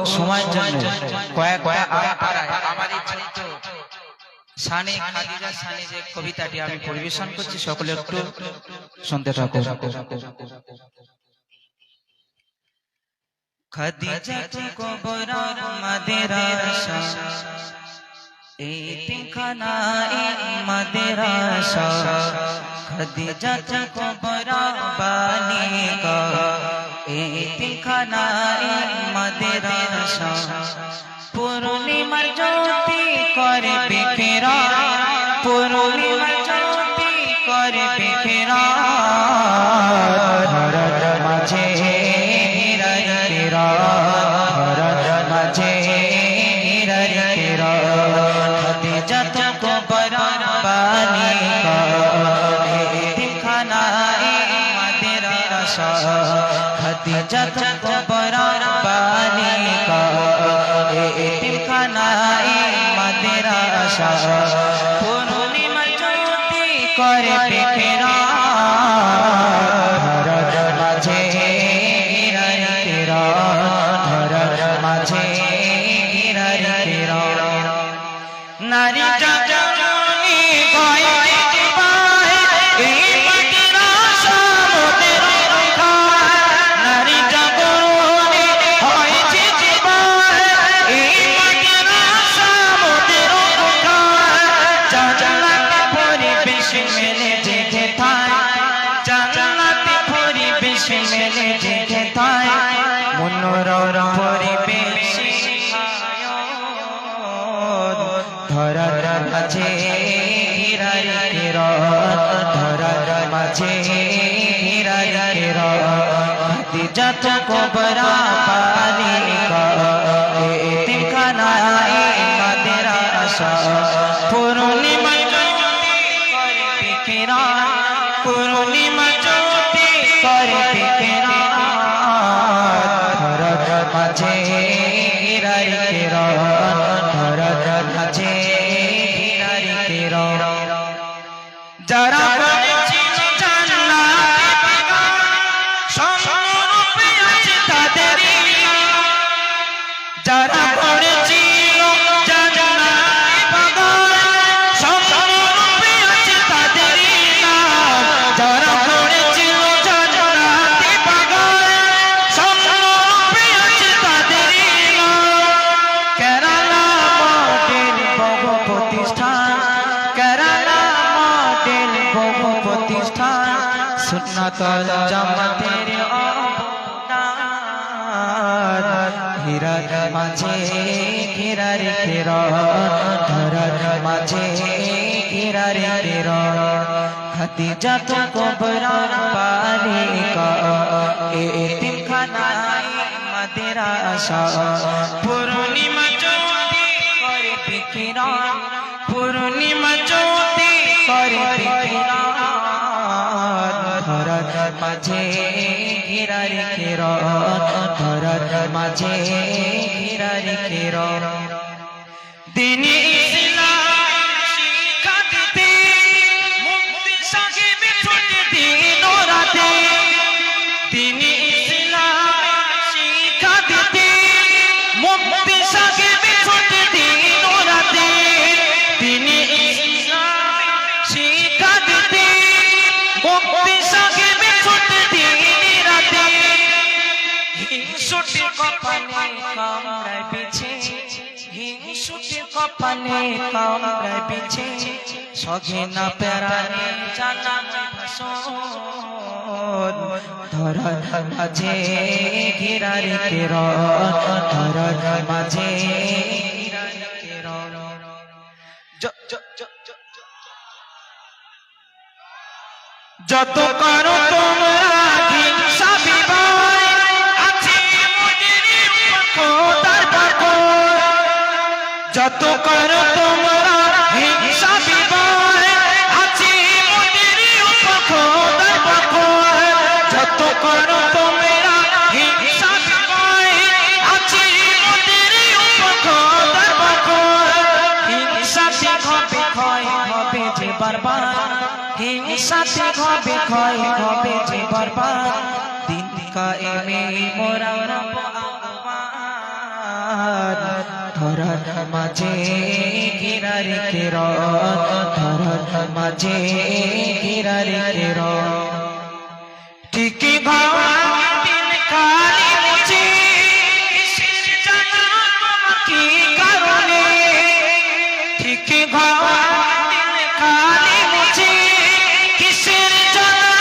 সময়ের জন্য কয়েকটা আমার ইচ্ছা সানি খাদিজা সানি যে কবিতাটি আমি পরিবেশন করছি সকলে একটু শুনতে থাকুন। খাদিজা কুবরা মাদ্রাসা এতিমখানা মাদ্রাসা খাদিজা কুবরা বালিকা এতিমখানা মাদ্রাসা পূর্ণিমার জ্যোতি করে বিকেরা পূর্ণিমার জ্যোতি করে বিকেরা ধরার মাঝে হীরার কেরা ধরার মাঝে হীরার কেরা খাদিজা কুবরা বালিকা এতিমখানা মাদ্রাসা খাদিজা কুবরা বালিকা এতিমখানা মাদ্রাসা পূর্ণিমা জ্যোতি করে বিকেরা ধরার মাঝে হীরার কেরা ধরার মাঝে হীরার কেরা নারী জননী গয়ে জীবায় এই মাদ্রাসা মোদের রক্ষায় নারী জননী হয়েছে জীবায় এই মাদ্রাসা মোদের রক্ষায় জান্নাতি পরিবেশ মেলে জেগে থায় জান্নাতি পরিবেশ মেলে জেগে থায় মনোরম পরিবেশ ধরার মাঝে হীরার কেরা ধরার মাঝে হীরার কেরা খাদিজা কুবরা বালিকা এতিমখানা মাদ্রাসা পূর্ণিমা জ্যোতি করে বিকেরা পূর্ণিমা জ্যোতি করে বিকেরা ধরার মাঝে হীরার কেরা ধরার মাঝে হীরার কেরা যারা বলেছিল জান্নাতে বাগান সম্পূর্ণরূপে আছে তাদেরই যারা বলেছিল জান্নাতে বাগান সম্পূর্ণরূপে আছে তাদেরই যারা বলেছিল জান্নাতে বাগান সম্পূর্ণরূপে আছে তাদেরই কেরালা মডেল বহু প্রতিষ্ঠান কেরালা মডেল বহু প্রতিষ্ঠান সুন্নাতুল জামাতের অবদান হীরার মাঝে হীরার কেরা ধরার মাঝে হীরার কেরা খাদিজা কুবরা বালিকা এতিমখানা মাদ্রাসা পূর্ণিমা জ্যোতি করে বিকেরা পূর্ণিমা জ্যোতি করে বিকেরা ধরার মাঝে হীরার কেরা ধরার মাঝে হীরার কেরা দিনে ইসলাম শিক্ষা দিতে মুফতি সাহেব ছুটে দিন রাতে দিনে ইসলাম শিক্ষা দিতে মুফতি সাহেব ছুটে দিন রাতে দিনে ইসলাম শিক্ষা দিতে মুফতি সাহেব ছুটে দিন রাতে হিংসুটে কপালে কামড়ায় পিছে হিংসুটে কপালে কামড়ায় পিছে সঘিনা প্যারানে জানাম ভাষণ ধরার মাঝে হীরার কেরা ধরার মাঝে হীরার কেরা যত করো তোমরা হিংসা বিবাদ আছে মুজরিম খোদার বরকত যত করো তোমরা হিংসা বিবাদ আছে মুজরিম খোদার বরকত যত করো তোমরা হিংসা বিবাদ আছে মুজরিম খোদার বরকত হিংসা হবে ক্ষয় হবে যে বারবার হিংসাতে হবে ক্ষয় হবে যে বরবাদ দিন কায়েমে মোরা রব মাঝে ঘেরার কেরন ধরার মাঝে ঘেরার কেরন ঠিকই ভাবা দিন খালি মুছে কিসের জানা কি কারণে ঠিকই ভাবা দিন খালি মুছে কিসের জানা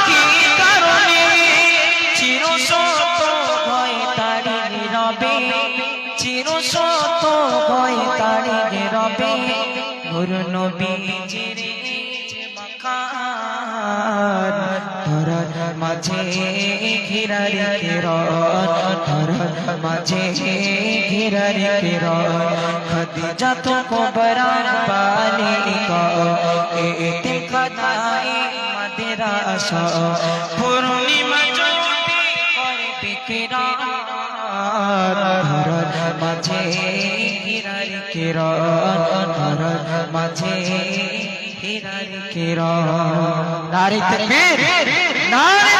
কি কারণে চির সত ভয় তারি নীরবে চির সত ভয় তারি নীরবে নূর নবীজির মাকান ধরার মাঝে ঘেরার কেরন ধরার মাঝে ঘেরার কেরন খাদিজা তো কোবরার বালিকা এতে কাদাই মাদ্রাসা পূর্ণিমা জ্যোতি করে বিকিরণ ধরার মাঝে ঘেরার কেরন ধরার মাঝে ঘেরার কেরন নারী তাকবীর নারী